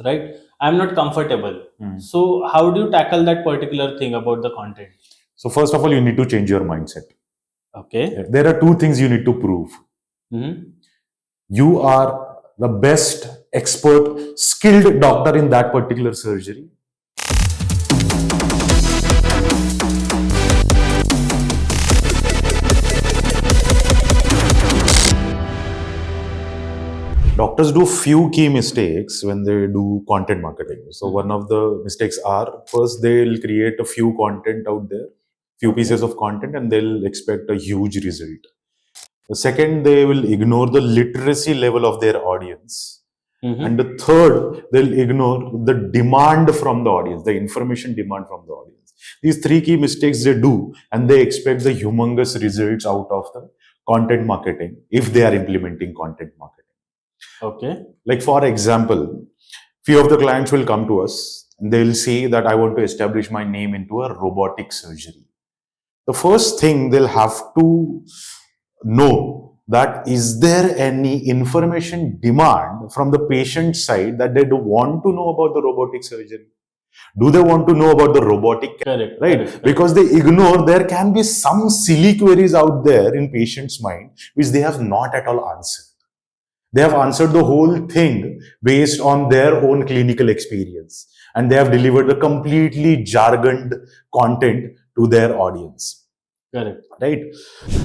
right? I'm not comfortable. So how do you tackle that particular thing about the content? So first of all, you need to change your mindset. Okay. There are two things you need to prove. You are the best expert, skilled doctor in that particular surgery. Doctors do few key mistakes when they do content marketing. So one of the mistakes are, first they'll create a few content out there, few pieces of content, and they'll expect a huge result. The second, they will ignore the literacy level of their audience. And the third, they'll ignore the demand from the audience, the information demand from the audience. These three key mistakes they do, and they expect the humongous results out of the content marketing if they are implementing content marketing. Okay. Like for example, few of the clients will come to us and they'll say that I want to establish my name into a robotic surgery. The first thing they'll have to know that is there any information demand from the patient side that they do want to know about the robotic surgery? Do they want to know about the robotic? Correct. Right? Correct. Because they ignore, there can be some silly queries out there in patient's mind which they have not at all answered. They have answered the whole thing based on their own clinical experience, and they have delivered the completely jargoned content to their audience. Correct. Right?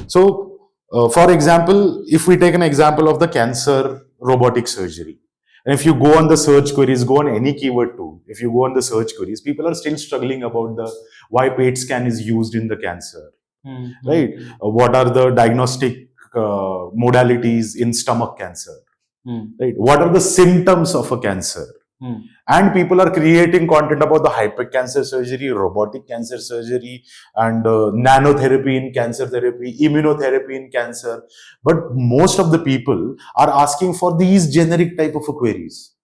So, for example, if we take an example of the cancer robotic surgery, and if you go on the search queries, go on any keyword tool, if you go on the search queries, people are still struggling about the why PET scan is used in the cancer. Right? What are the diagnostic modalities in stomach cancer? Right? What are the symptoms of a cancer? And people are creating content about the hypercancer surgery, robotic cancer surgery, and nanotherapy in cancer therapy, immunotherapy in cancer. But most of the people are asking for these generic type of queries.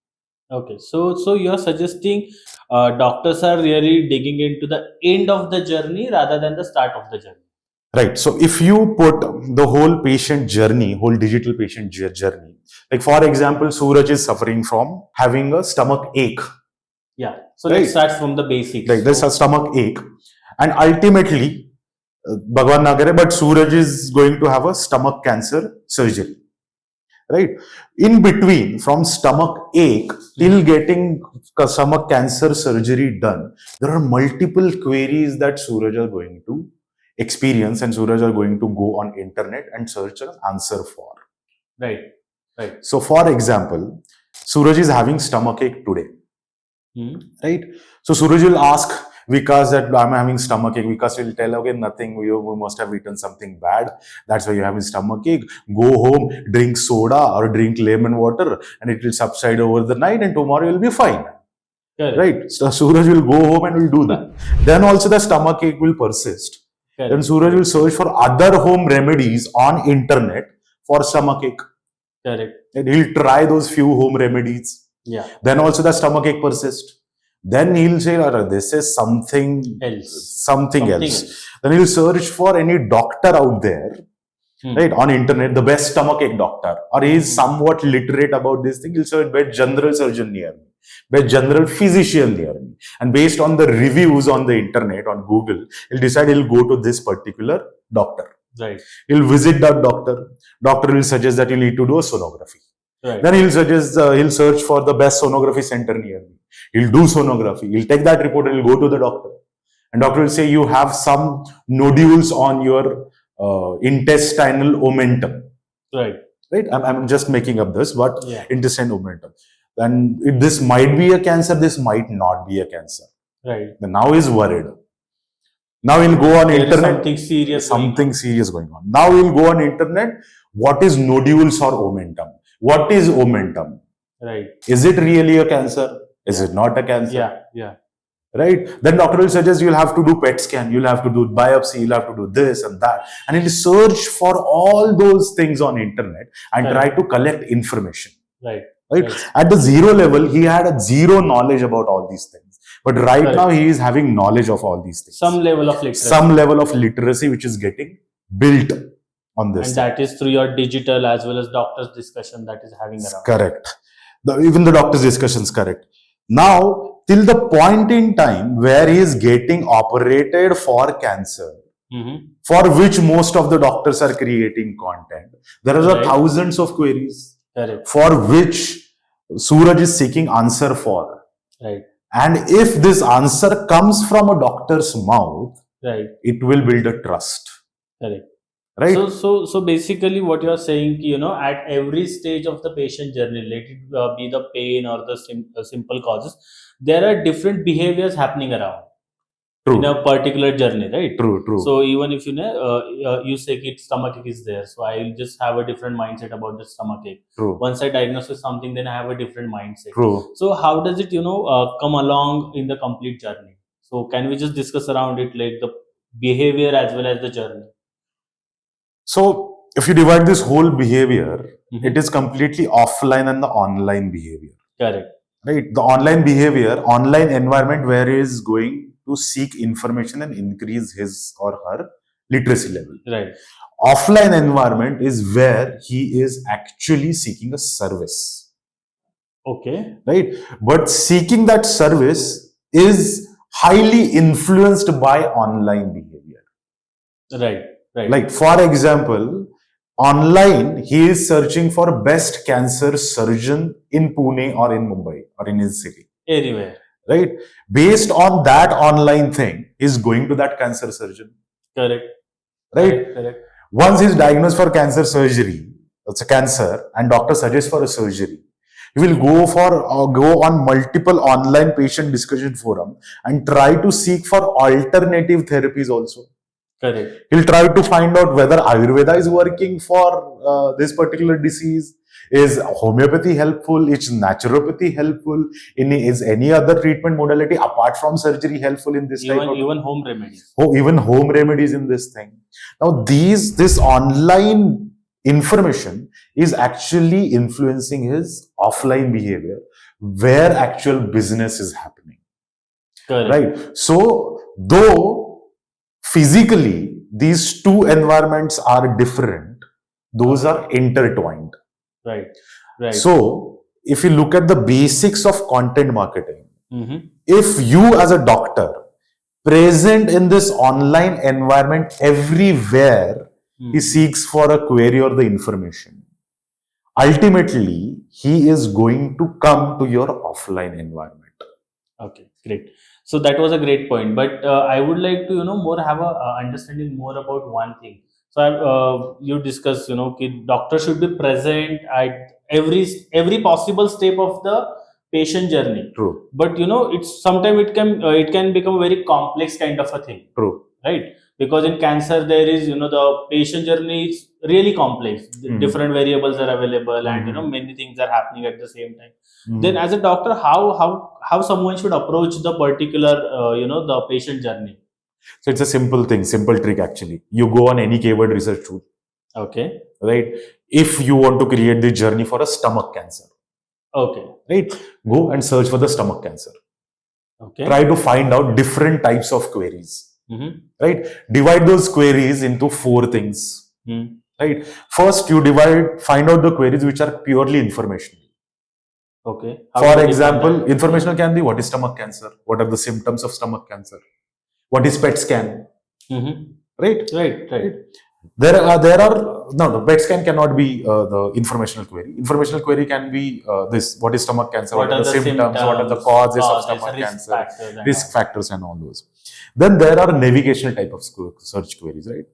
Okay, so you're suggesting doctors are really digging into the end of the journey rather than the start of the journey. Right. So if you put the whole patient journey, whole digital patient journey, like for example, Suraj is suffering from having a stomach ache. Yeah. So let's start from the basics. Like there's a stomach ache. And ultimately, Bhagwan Nagare, but Suraj is going to have a stomach cancer surgery. Right? In between, from stomach ache till getting stomach cancer surgery done, there are multiple queries that Suraj are going to experience and Suraj are going to go on internet and search an answer for. Right. Right. So for example, Suraj is having stomach ache today. Right? So Suraj will ask Vikas that I'm having stomach ache. Vikas will tell, okay, nothing, you must have eaten something bad. That's why you're having stomach ache. Go home, drink soda or drink lemon water and it will subside over the night and tomorrow you'll be fine. Correct. Right? So Suraj will go home and will do that. Then also the stomach ache will persist. Correct. Then Suraj will search for other home remedies on internet for stomach ache. Correct. And he'll try those few home remedies. Yeah. Then also the stomach ache persists. Then he'll say, this is something else. Then he'll search for any doctor out there, right, on internet, the best stomach ache doctor, or he is somewhat literate about this thing. He'll search best general surgeon near me, best general physician near me. And based on the reviews on the internet, on Google, he'll decide he'll go to this particular doctor. Right. He'll visit that doctor. Doctor will suggest that you need to do a sonography. Right. Then he'll suggest, he'll search for the best sonography center near me. He'll do sonography. He'll take that report and he'll go to the doctor. And doctor will say, you have some nodules on your intestinal omentum. Right. Right? I'm just making up this, but intestinal omentum. And this might be a cancer, this might not be a cancer. Right. Then now he's worried. Now he'll go on internet. Something serious going on. Now he'll go on internet. What is nodules or omentum? What is omentum? Right. Is it really a cancer? Is it not a cancer? Yeah. Right? Then doctor will suggest you'll have to do PET scan, you'll have to do biopsy, you'll have to do this and that. And he'll search for all those things on internet and try to collect information. Right. At the zero level, he had a zero knowledge about all these things. But right now, he is having knowledge of all these things. Some level of literacy. Some level of literacy which is getting built on this. And that is through your digital as well as doctor's discussion that is having around. Correct. Even the doctor's discussion is correct. Now, till the point in time where he is getting operated for cancer, for which most of the doctors are creating content, there are Right. thousands of queries Correct. for which Suraj is seeking answer for. Right. And if this answer comes from a doctor's mouth, Right. it will build a trust. Correct. Right? So basically, what you are saying, at every stage of the patient journey, let it be the pain or the simple causes, there are different behaviors happening around in True. a particular journey, right? True. True. So even if you say that stomach ache is there, so I'll just have a different mindset about the stomach ache. True. Once I diagnose with something, then I have a different mindset. True. So how does it come along in the complete journey? So can we just discuss around it, like the behavior as well as the journey? So if you divide this whole behavior, it is completely offline and the online behavior. Correct. Right? The online behavior, online environment where he is going to seek information and increase his or her literacy level. Right. Offline environment is where he is actually seeking a service. Okay. Right? But seeking that service is highly influenced by online behavior. Right. Right. Like, for example, online, he is searching for best cancer surgeon in Pune or in Mumbai or in his city. Anywhere. Right? Based on that online thing, he's going to that cancer surgeon. Correct. Right? Correct. Once he's diagnosed for cancer surgery, it's a cancer, and doctor suggests for a surgery, he will go on multiple online patient discussion forum and try to seek for alternative therapies also. Correct. He'll try to find out whether Ayurveda is working for this particular disease. Is homeopathy helpful? Is naturopathy helpful? Is any other treatment modality apart from surgery helpful in this type of... Even home remedies. Even home remedies in this thing. Now, this online information is actually influencing his offline behavior, where actual business is happening. Correct. Right? So, though physically these two environments are different, those are intertwined. Right. Right. So, if you look at the basics of content marketing, if you as a doctor present in this online environment everywhere, he seeks for a query or the information, ultimately he is going to come to your offline environment. Okay, great. So that was a great point, but I would like to more have a understanding more about one thing. So you discussed doctor should be present at every possible step of the patient journey. True. But it's sometimes it can become a very complex kind of a thing. True. Right? Because in cancer there is the patient journey is really complex. Different variables are available, and many things are happening at the same time. Then as a doctor, how someone should approach the particular the patient journey? So it's a simple thing, simple trick actually. You go on any keyword research tool. Okay. Right? If you want to create the journey for a stomach cancer. Okay. Right? Go and search for the stomach cancer. Okay. Try to find out different types of queries. Right? Divide those queries into 4 things. Right? First, you find out the queries which are purely informational. Okay. For example, informational can be what is stomach cancer? What are the symptoms of stomach cancer? What is PET scan? Right? Right. There are no PET scan cannot be the informational query. Informational query can be this: what is stomach cancer? What are the symptoms? What are the causes of stomach cancer? Risk factors and all those. Then there are navigational type of search queries, right?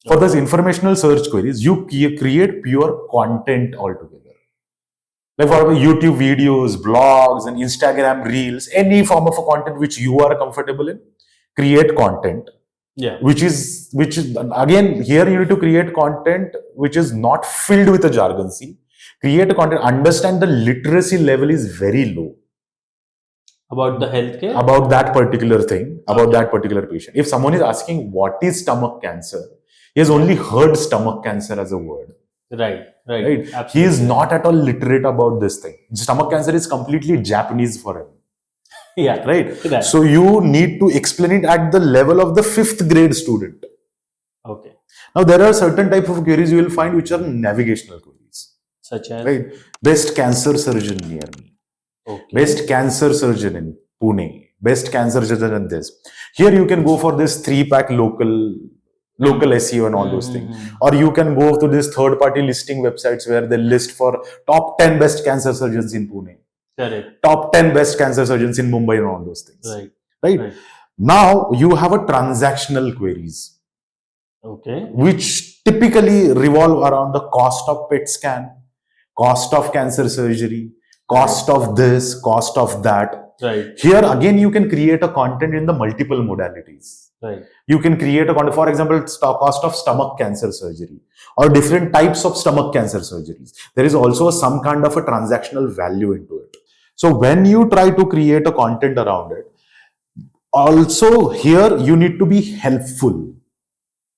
For those informational search queries, you create pure content altogether. Like for YouTube videos, blogs, and Instagram reels, any form of a content which you are comfortable in, create content. Yeah. Which is again, here you need to create content which is not filled with a jargonsy. Create a content, understand the literacy level is very low. About the healthcare? About that particular thing, about that particular patient. If someone is asking what is stomach cancer, he has only heard stomach cancer as a word. Right. He is not at all literate about this thing. Stomach cancer is completely Japanese for him. Yeah. Right. So you need to explain it at the level of the 5th grade student. Okay. Now there are certain type of queries you will find which are navigational queries. Such as? Right. Best cancer surgeon near me. Okay. best cancer surgeon in Pune, best cancer surgeon in this. Here you can go for this 3-pack local SEO and all those things. Or you can go to this third-party listing websites where they list for top 10 best cancer surgeons in Pune, Correct. top 10 best cancer surgeons in Mumbai and all those things. Right. Right? Now you have a transactional queries, Okay. which typically revolve around the cost of PET scan, cost of cancer surgery, cost of this, cost of that. Right. Here again, you can create a content in the multiple modalities. Right. You can create a content, for example, cost of stomach cancer surgery or different types of stomach cancer surgeries. There is also some kind of a transactional value into it. So when you try to create a content around it, also here you need to be helpful.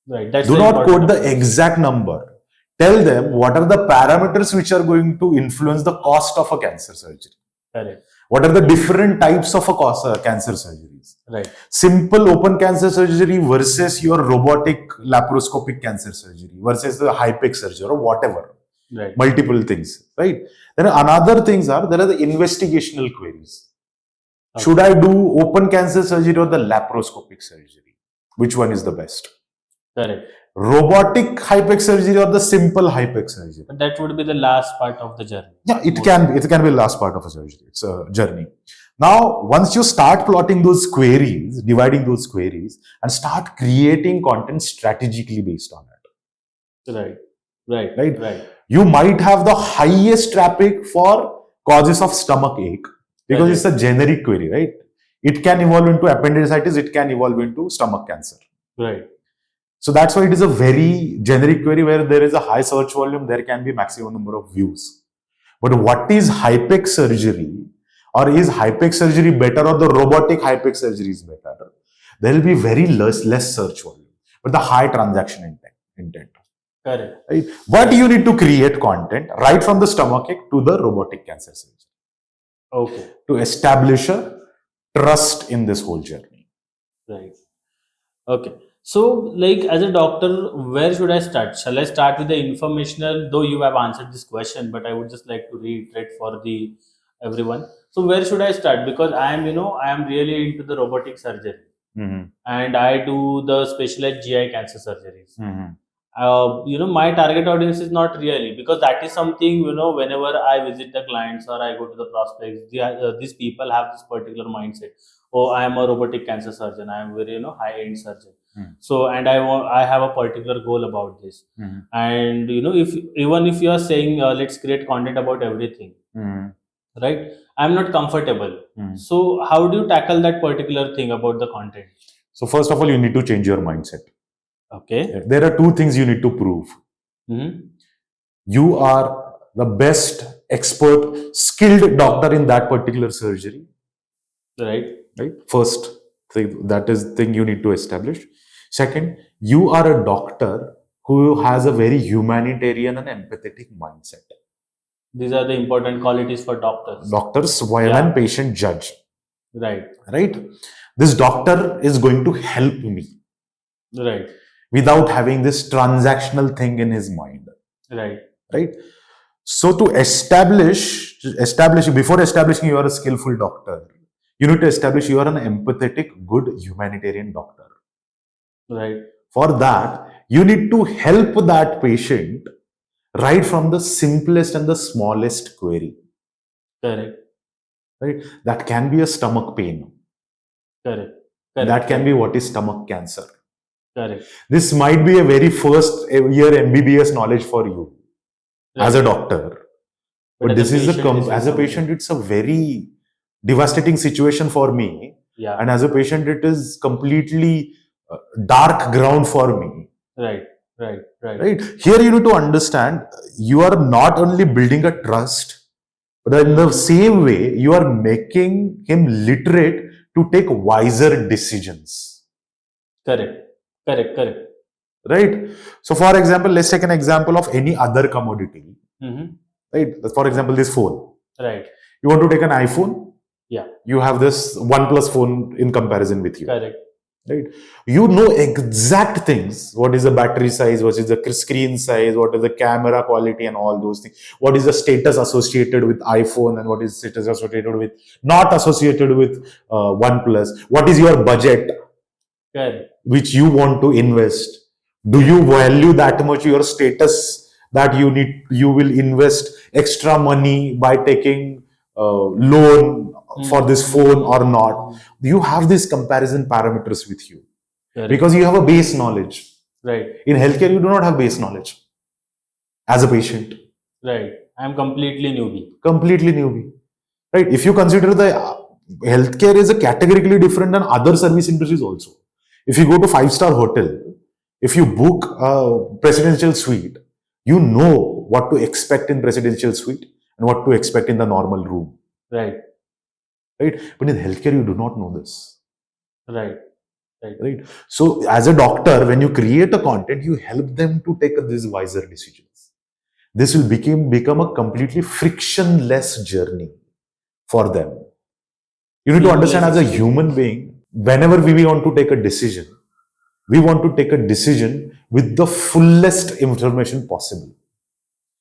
Right. That's Do not quote the exact number. Tell them what are the parameters which are going to influence the cost of a cancer surgery. Correct. What are the different types of a cancer surgeries? Right. Simple open cancer surgery versus your robotic laparoscopic cancer surgery versus the HIPEC surgery or whatever. Right. Multiple things, right? Then another things there are the investigational queries. Okay. Should I do open cancer surgery or the laparoscopic surgery? Which one is the best? Correct. Robotic HIPEC surgery or the simple HIPEC surgery? But that would be the last part of the journey. Yeah, it can be the last part of a surgery. It's a journey. Now, once you start plotting those queries, dividing those queries, and start creating content strategically based on it. Right. You might have the highest traffic for causes of stomach ache because it's a generic query, right? It can evolve into appendicitis, it can evolve into stomach cancer. Right. So that's why it is a very generic query where there is a high search volume, there can be maximum number of views. But what is HIPEC surgery? Or is HIPEC surgery better or the robotic HIPEC surgery is better? There will be very less search volume, but the high transaction intent. Correct. Right? But you need to create content right from the stomachache to the robotic cancer surgery. Okay. To establish a trust in this whole journey. Right. Okay. So, like as a doctor, where should I start? Shall I start with the informational? Though you have answered this question, but I would just like to reiterate for the everyone. So, where should I start? Because I am really into the robotic surgery, and I do the specialized GI cancer surgeries. My target audience is not really, because that is something, whenever I visit the clients or I go to the prospects, these people have this particular mindset. Oh, I am a robotic cancer surgeon. I am very, high end surgeon. So, and I have a particular goal about this. And, if you are saying, let's create content about everything, right? I'm not comfortable. So how do you tackle that particular thing about the content? So first of all, you need to change your mindset. Okay. There are two things you need to prove. You are the best expert, skilled doctor in that particular surgery. Right. First thing, that is thing you need to establish. Second, you are a doctor who has a very humanitarian and empathetic mindset. These are the important qualities for doctors. Doctors, when patient judge. Right. This doctor is going to help me. Right. Without having this transactional thing in his mind. Right. So to establish, before establishing you are a skillful doctor, you need to establish you are an empathetic, good humanitarian doctor. Right. For that, you need to help that patient right from the simplest and the smallest query. Correct. Right? That can be a stomach pain. Correct. That can be what is stomach cancer. Correct. This might be a very first year MBBS knowledge for you as a doctor. But this is as a patient, it's a very devastating situation for me. Yeah. And as a patient, it is completely dark ground for me. Right. Here you need to understand, you are not only building a trust, but in the same way, you are making him literate to take wiser decisions. Correct. Right? So for example, let's take an example of any other commodity. Right? For example, this phone. Right. You want to take an iPhone? Yeah. You have this OnePlus phone in comparison with you. Correct. right? You know exact things. What is the battery size? What is the screen size? What is the camera quality and all those things? What is the status associated with iPhone and what is status associated with not associated with OnePlus? What is your budget Correct. which you want to invest? Do you value that much your status that you will invest extra money by taking loan for this phone or not? You have these comparison parameters with you. Correct. Because you have a base knowledge. Right. In healthcare, you do not have base knowledge as a patient. Right. I'm completely newbie. Completely newbie. Right. If you consider the healthcare is a categorically different than other service industries also. If you go to 5-star hotel, if you book a presidential suite, you know what to expect in presidential suite and what to expect in the normal room. Right. Right. But in healthcare, you do not know this. Right. Right. So as a doctor, when you create a content, you help them to take these wiser decisions. This will become a completely frictionless journey for them. You need to understand, as a human being, whenever we want to take a decision, we want to take a decision with the fullest information possible.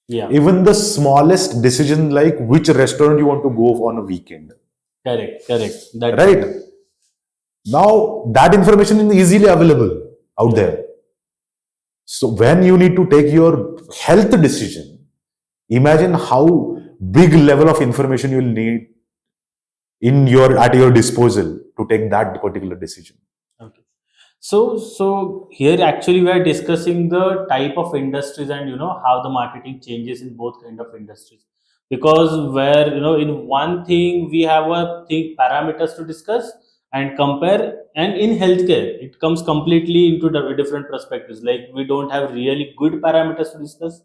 Yeah. Even the smallest decision, like which restaurant you want to go on a weekend. Correct. That's right. Now, that information is easily available out there. So when you need to take your health decision, imagine how big level of information you will need at your disposal to take that particular decision. Okay. So here actually we are discussing the type of industries and how the marketing changes in both kind of industries. Because where in one thing we have a thing parameters to discuss and compare, and in healthcare it comes completely into the different perspectives. Like we don't have really good parameters to discuss.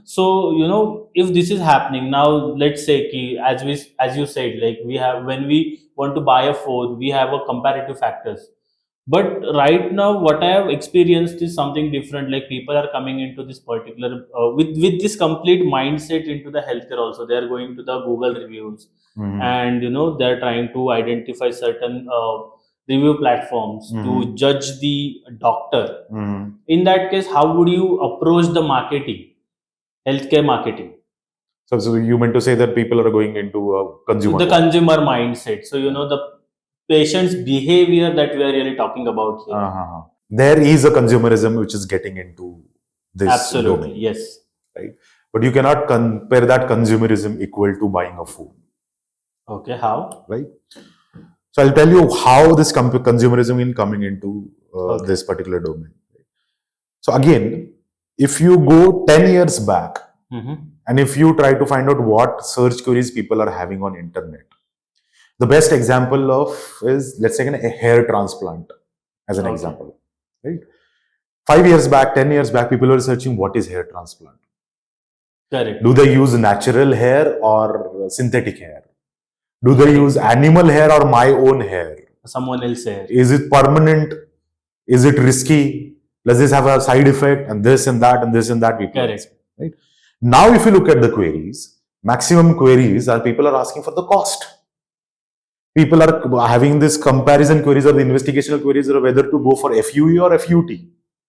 So if this is happening now, let's say as you said, like we have, when we want to buy a phone, we have a comparative factors. But right now what I have experienced is something different. Like people are coming into this particular with this complete mindset into the healthcare also. They are going to the Google reviews, and they're trying to identify certain review platforms to judge the doctor. In that case, how would you approach the marketing, healthcare marketing? So you meant to say that people are going into a consumer mindset. So the patient's behavior that we are really talking about here. There is a consumerism which is getting into this. Absolutely, domain, yes. right? But you cannot compare that consumerism equal to buying a phone. Okay, how? Right. So I'll tell you how this consumerism is coming into this particular domain. So again, if you go 10 years back, and if you try to find out what search queries people are having on internet, the best example of is, let's take a hair transplant as an example, right? 5 years back, 10 years back, people were searching what is hair transplant. Correct. Do they use natural hair or synthetic hair? Do they use animal hair or my own hair? Someone else's hair. Is it permanent? Is it risky? Does this have a side effect? And this and that and this and that. Correct. Right? Now, if you look at the queries, maximum queries are people are asking for the cost. People are having this comparison queries or the investigational queries or whether to go for FUE or FUT.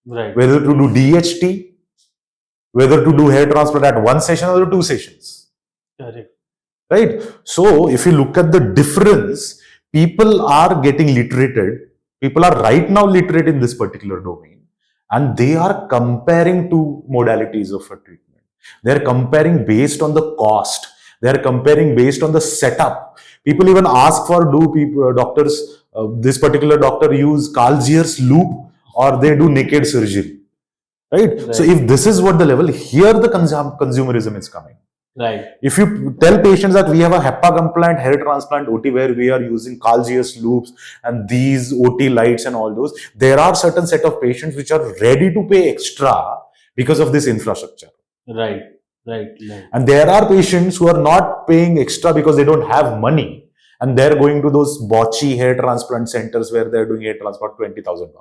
Right. Whether to do DHT, whether to do hair transplant at one session or 2 sessions. Correct. Right. So if you look at the difference, people are getting literated. People are right now literate in this particular domain, and they are comparing two modalities of a treatment. They are comparing based on the cost. They are comparing based on the setup. People even ask for, doctors, this particular doctor use Carl-Zeiss loop or they do naked surgery. Right? So if this is what the level, here the consumerism is coming. Right. If you tell patients that we have a HEPA compliant hair transplant OT where we are using Carl-Zeiss loops and these OT lights and all those, there are certain set of patients which are ready to pay extra because of this infrastructure. Right. And there are patients who are not paying extra because they don't have money, and they're going to those botchy hair transplant centers where they're doing hair transplant $20,000.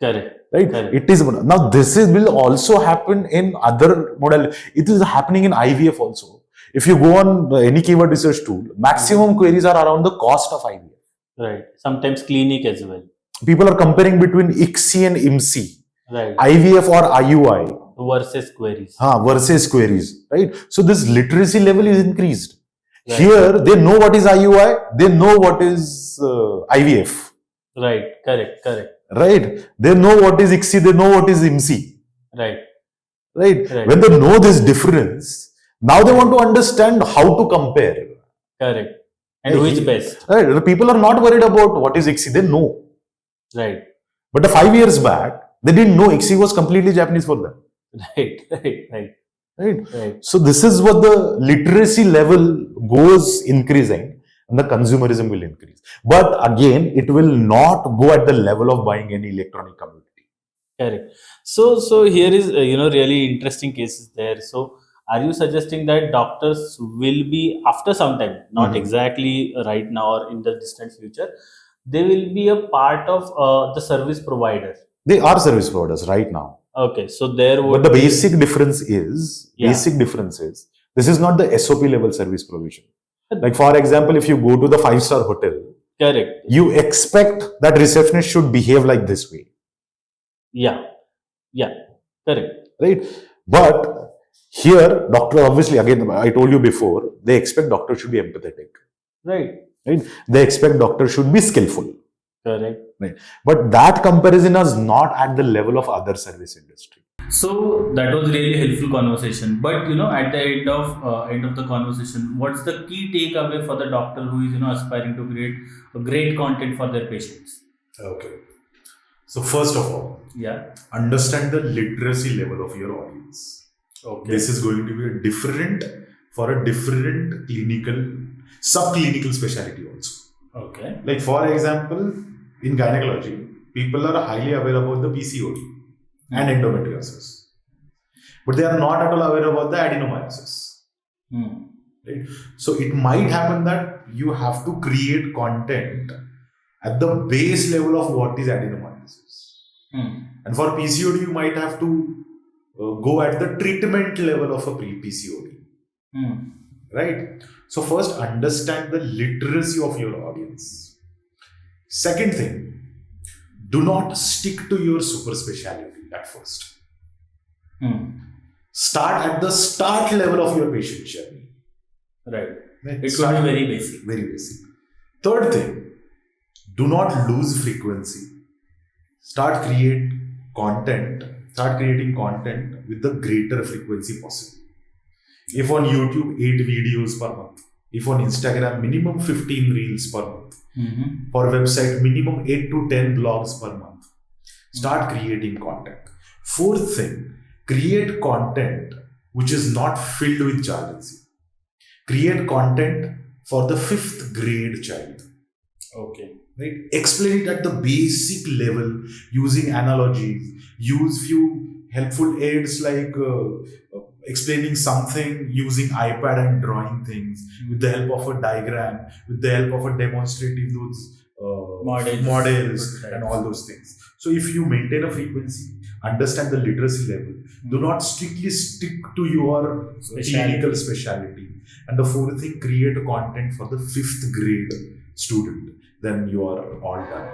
Correct. Right. Correct. It is now. This will also happen in other modalities. It is happening in IVF also. If you go on any keyword research tool, maximum queries are around the cost of IVF. Right. Sometimes clinic as well. People are comparing between ICSI and IMSI, Right. IVF or IUI, Versus queries. versus queries, right? So this literacy level is increased. Right. Here, they know what is IUI, they know what is IVF, Right. Correct. right? They know what is ICSI, they know what is IMSI, Right. right? Right. When they know this difference, now they want to understand how to compare. Correct. And who is best? Right? The people are not worried about what is ICSI, they know. Right. But 5 years back, they didn't know ICSI was completely Japanese for them. Right. So this is what the literacy level goes increasing and the consumerism will increase. But again, it will not go at the level of buying any electronic commodity. Correct. So here is really interesting cases there. So are you suggesting that doctors will be after some time, not Mhm. exactly right now or in the distant future, they will be a part of the service provider? They are service providers right now. Okay, so there would But the be- basic difference is, this is not the SOP level service provision. Like for example, if you go to the 5-star hotel, correct. you expect that receptionist should behave like this way, Yeah, correct. right? But here, doctor, obviously, again, I told you before, they expect doctor should be empathetic, Right. They expect doctor should be skillful, Correct. right? But that comparison is not at the level of other service industry. So that was really helpful conversation. But at the end of the conversation, what's the key takeaway for the doctor who is aspiring to create a great content for their patients? Okay. So first of all, Yeah. understand the literacy level of your audience. Okay. This is going to be different for a different subclinical specialty also. Okay. Like for example, in gynecology, people are highly aware about the PCOD and endometriosis, but they are not at all aware about the adenomyosis. Right? So it might happen that you have to create content at the base level of what is adenomyosis. And for PCOD, you might have to go at the treatment level of a PCOD. Right? So first, understand the literacy of your audience. Second thing, do not stick to your super specialty at first. Start at the start level of your patient journey. Right. It should be very basic. Very basic. Third thing, do not lose frequency. Start creating content with the greater frequency possible. If on YouTube, 8 videos per month. If on Instagram, minimum 15 reels per month. For website, minimum 8 to 10 blogs per month. Start creating content. Fourth thing, create content which is not filled with jargons. Create content for the 5th grade child. Okay. Right? Explain it at the basic level using analogies. Use few helpful aids like explaining something using iPad and drawing things with the help of a diagram, with the help of a demonstrative models and all those things. So if you maintain a frequency, understand the literacy level, do not strictly stick to your clinical specialty. And the fourth thing, create content for the 5th grade student. Then you are all done.